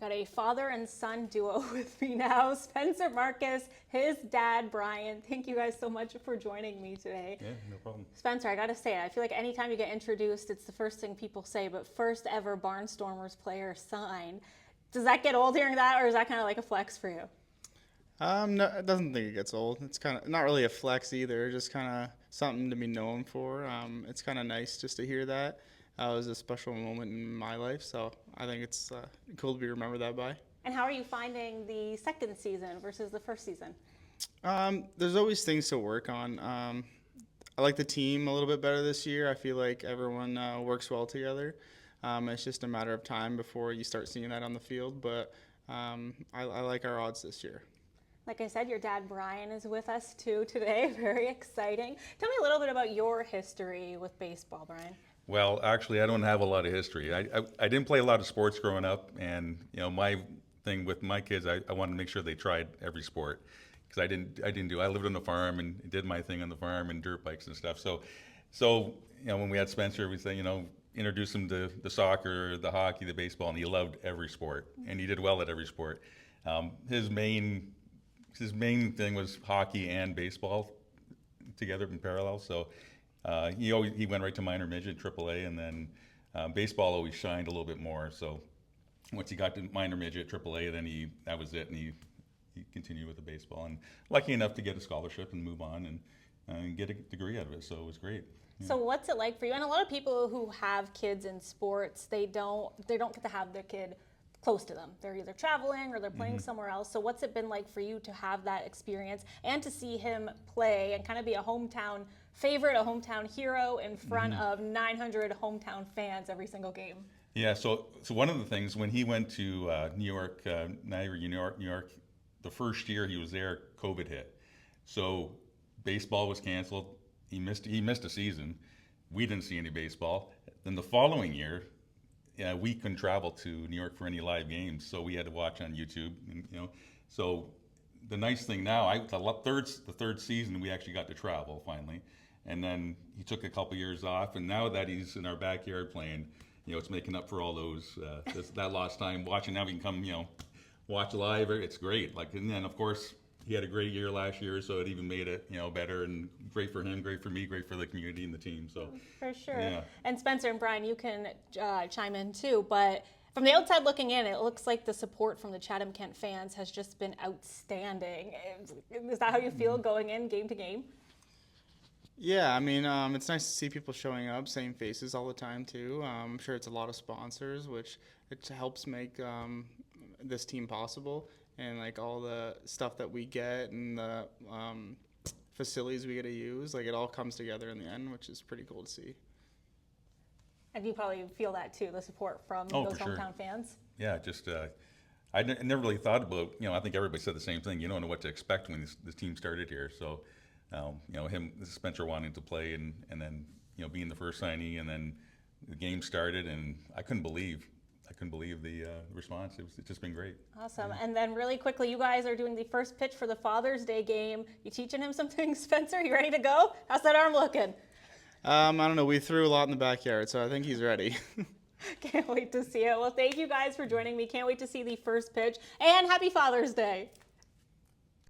got a father and son duo with me now, Spencer Marcus, his dad, Brian. Thank you guys so much for joining me today. Yeah, no problem. Spencer, I got to say, I feel like anytime you get introduced, it's the first thing people say, but first ever Barnstormers player sign. Does that get old hearing that, or is that kind of like a flex for you? No, I doesn't think it gets old. It's kind of not really a flex either. Just kind of something to be known for. It's kind of nice just to hear that. It was a special moment in my life, so I think it's cool to be remembered that by. And how are you finding the second season versus the first season? There's always things to work on. I like the team a little bit better this year. I feel like everyone works well together. It's just a matter of time before you start seeing that on the field, but I like our odds this year. Like I said, your dad, Brian, is with us too today. Very exciting. Tell me a little bit about your history with baseball, Brian. Well, actually, I don't have a lot of history. I didn't play a lot of sports growing up, and my thing with my kids, I wanted to make sure they tried every sport because I lived on the farm and did my thing on the farm and dirt bikes and stuff. So when we had Spencer, we say introduce him to the soccer, the hockey, the baseball, and he loved every sport and he did well at every sport. His main thing was hockey and baseball together in parallel. So he went right to minor midget, AAA, and then baseball always shined a little bit more. So once he got to minor midget, AAA, then that was it, and he continued with the baseball. And lucky enough to get a scholarship and move on and get a degree out of it. So it was great. Yeah. So what's it like for you? And a lot of people who have kids in sports, they don't get to have their kid close to them. They're either traveling or they're playing somewhere else. So what's it been like for you to have that experience and to see him play and kind of be a hometown favorite, a hometown hero in front of 900 hometown fans every single game? Yeah, so one of the things when he went to New York, New York, the first year he was there, COVID hit. So baseball was canceled. He missed a season. We didn't see any baseball. Then the following year, we couldn't travel to New York for any live games, so we had to watch on YouTube. And, so the nice thing now, the third season we actually got to travel finally, and then he took a couple years off, and now that he's in our backyard playing, it's making up for all those that lost time watching. Now we can come, watch live. It's great. And then of course he had a great year last year, so it even made it better and great for him, great for me, great for the community and the team. So for sure. Yeah. And Spencer and Brian, you can chime in too, but from the outside looking in, it looks like the support from the Chatham-Kent fans has just been outstanding. Is that how you feel going in game to game? Yeah, I mean, it's nice to see people showing up, same faces all the time too. I'm sure it's a lot of sponsors, which it helps make this team possible. And like all the stuff that we get and the facilities we get to use, like it all comes together in the end, which is pretty cool to see. And you probably feel that too, the support from those hometown fans. Yeah, just I never really thought about. I think everybody said the same thing. You don't know what to expect when this team started here. So Spencer wanting to play and then being the first signee, and then the game started, and I couldn't believe the response. It's just been great. Awesome. Yeah. And then really quickly, you guys are doing the first pitch for the Father's Day game. You teaching him something, Spencer? You ready to go? How's that arm looking? I don't know. We threw a lot in the backyard, so I think he's ready. Can't wait to see it. Well, thank you guys for joining me. Can't wait to see the first pitch. And happy Father's Day.